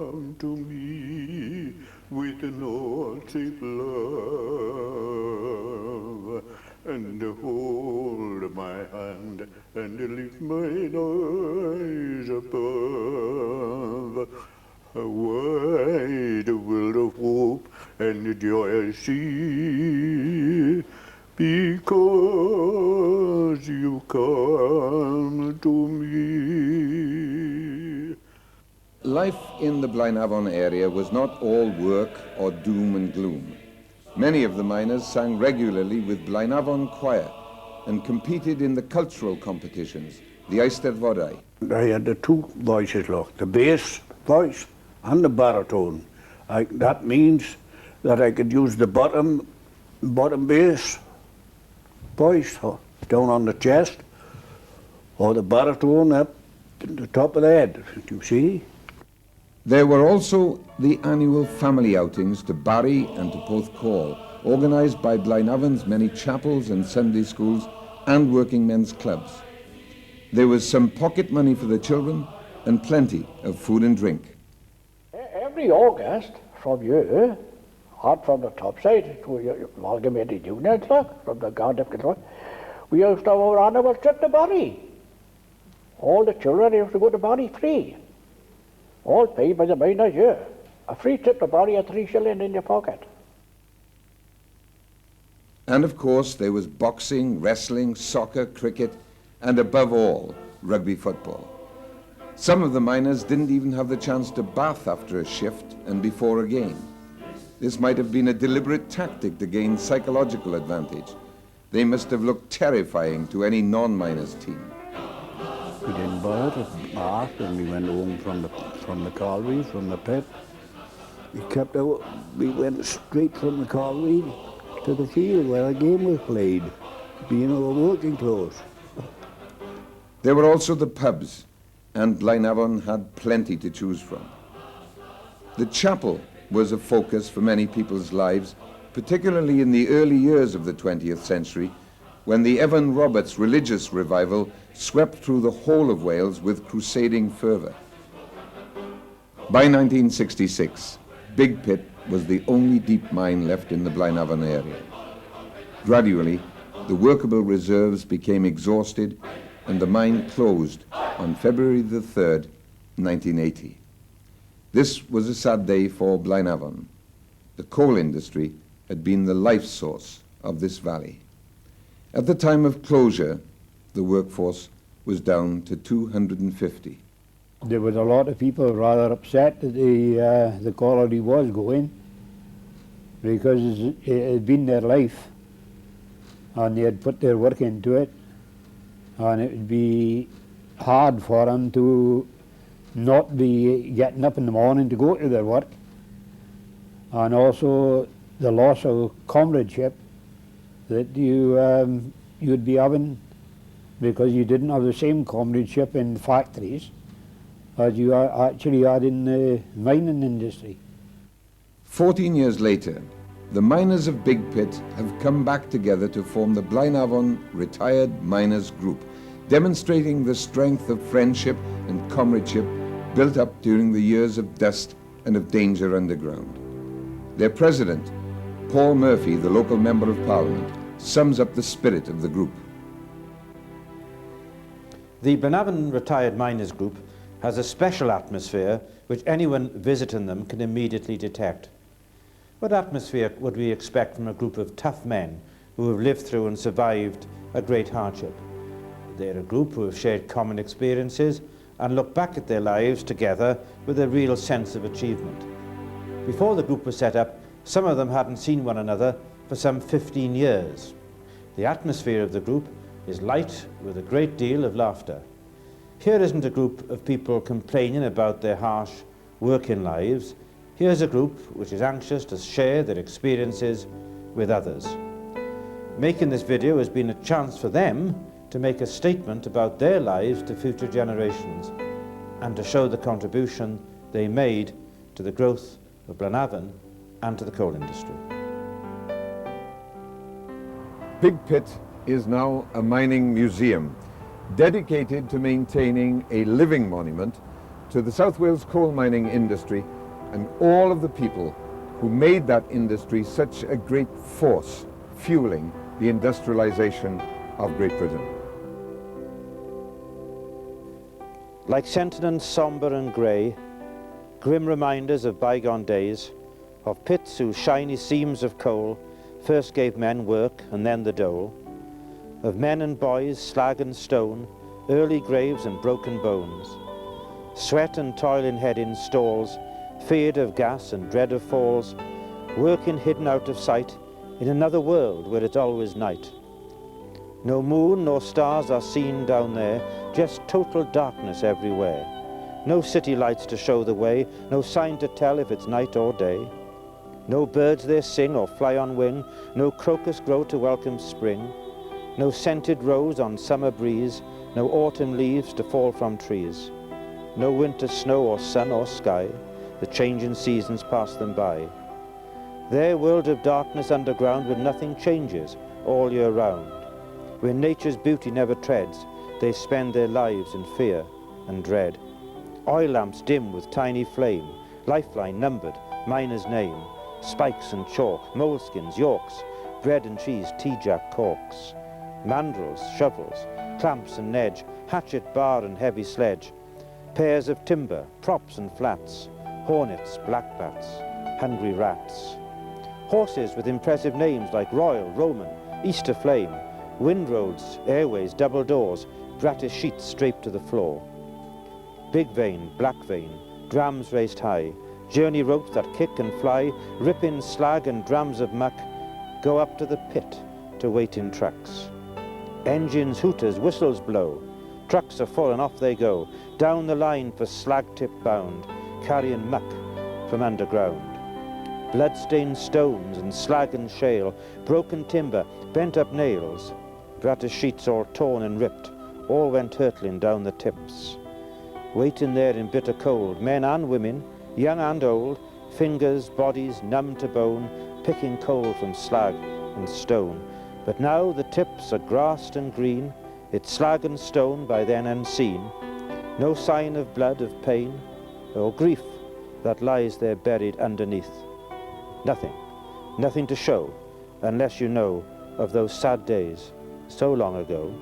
come to me with an all-safe love, and hold my hand and lift mine eyes above. A wide world of hope and joy I see, because you come to me. Life in the Blaenafon area was not all work or doom and gloom. Many of the miners sang regularly with Blaenafon Choir and competed in the cultural competitions, the Eisteddfodau. I had the two voices, look, the bass voice and the baritone. That means that I could use the bottom bass voice down on the chest, or the baritone up at the top of the head, you see. There were also the annual family outings to Barry and to Porthcawl, organised by Blaenafon's many chapels and Sunday schools and working men's clubs. There was some pocket money for the children and plenty of food and drink. Every August from you, out from the top side to your amalgamated units, from the ground of control, we used to have our annual trip to Barry. All the children used to go to Barry free. All paid by the miners here. A free trip to Barry at 3 shillings in your pocket. And of course there was boxing, wrestling, soccer, cricket, and above all, rugby football. Some of the miners didn't even have the chance to bath after a shift and before a game. This might have been a deliberate tactic to gain psychological advantage. They must have looked terrifying to any non-miners team. We didn't bother to bath when we went home from the collieries, from the pit. We went straight from the colliery to the field where the game was played, being our working clothes. There were also the pubs, and Blaenafon had plenty to choose from. The chapel was a focus for many people's lives, particularly in the early years of the 20th century, when the Evan Roberts religious revival swept through the whole of Wales with crusading fervour. By 1966, Big Pit was the only deep mine left in the Blaenafon area. Gradually, the workable reserves became exhausted and the mine closed on February the 3rd, 1980. This was a sad day for Blaenafon. The coal industry had been the life source of this valley. At the time of closure, the workforce was down to 250. There was a lot of people rather upset that the colliery was going, because it had been their life and they had put their work into it, and it would be hard for them to not be getting up in the morning to go to their work, and also the loss of comradeship that you'd be having, because you didn't have the same comradeship in factories as you actually had in the mining industry. 14 years later, the miners of Big Pit have come back together to form the Blaenafon Retired Miners Group, demonstrating the strength of friendship and comradeship built up during the years of dust and of danger underground. Their president, Paul Murphy, the local member of Parliament, sums up the spirit of the group. The Blaenafon Retired Miners Group has a special atmosphere which anyone visiting them can immediately detect. What atmosphere would we expect from a group of tough men who have lived through and survived a great hardship? They're a group who have shared common experiences and look back at their lives together with a real sense of achievement. Before the group was set up, some of them hadn't seen one another for some 15 years. The atmosphere of the group is light with a great deal of laughter. Here isn't a group of people complaining about their harsh working lives. Here's a group which is anxious to share their experiences with others. Making this video has been a chance for them to make a statement about their lives to future generations and to show the contribution they made to the growth of Blaenafon and to the coal industry. Big Pit is now a mining museum dedicated to maintaining a living monument to the South Wales coal mining industry and all of the people who made that industry such a great force fueling the industrialization of Great Britain. Like sentinels sombre and grey, grim reminders of bygone days, of pits whose shiny seams of coal first gave men work and then the dole, of men and boys, slag and stone, early graves and broken bones, sweat and toil in head in stalls, feared of gas and dread of falls, working hidden out of sight in another world where it's always night. No moon nor stars are seen down there, just total darkness everywhere. No city lights to show the way, no sign to tell if it's night or day. No birds there sing or fly on wing, no crocus grow to welcome spring. No scented rose on summer breeze, no autumn leaves to fall from trees. No winter snow or sun or sky, the changing seasons pass them by. Their world of darkness underground where nothing changes all year round. Where nature's beauty never treads, they spend their lives in fear and dread. Oil lamps dim with tiny flame, lifeline numbered, miner's name, spikes and chalk, moleskins, yorks, bread and cheese, tea-jack corks, mandrels, shovels, clamps and nedge, hatchet, bar and heavy sledge, pairs of timber, props and flats, hornets, blackbats, hungry rats. Horses with impressive names like Royal, Roman, Easter Flame, windroads, airways, double doors, gratis sheets draped to the floor. Big vein, black vein, drams raised high, journey ropes that kick and fly, ripping slag and drams of muck, go up to the pit to wait in trucks. Engines, hooters, whistles blow, trucks are full and off they go, down the line for slag tip bound, carrying muck from underground. Blood-stained stones and slag and shale, broken timber, bent up nails, gratis sheets all torn and ripped, all went hurtling down the tips. Waiting there in bitter cold, men and women, young and old, fingers, bodies numb to bone, picking coal from slag and stone. But now the tips are grassed and green, it's slag and stone by then unseen. No sign of blood, of pain, or grief that lies there buried underneath. Nothing, nothing to show, unless you know of those sad days so long ago.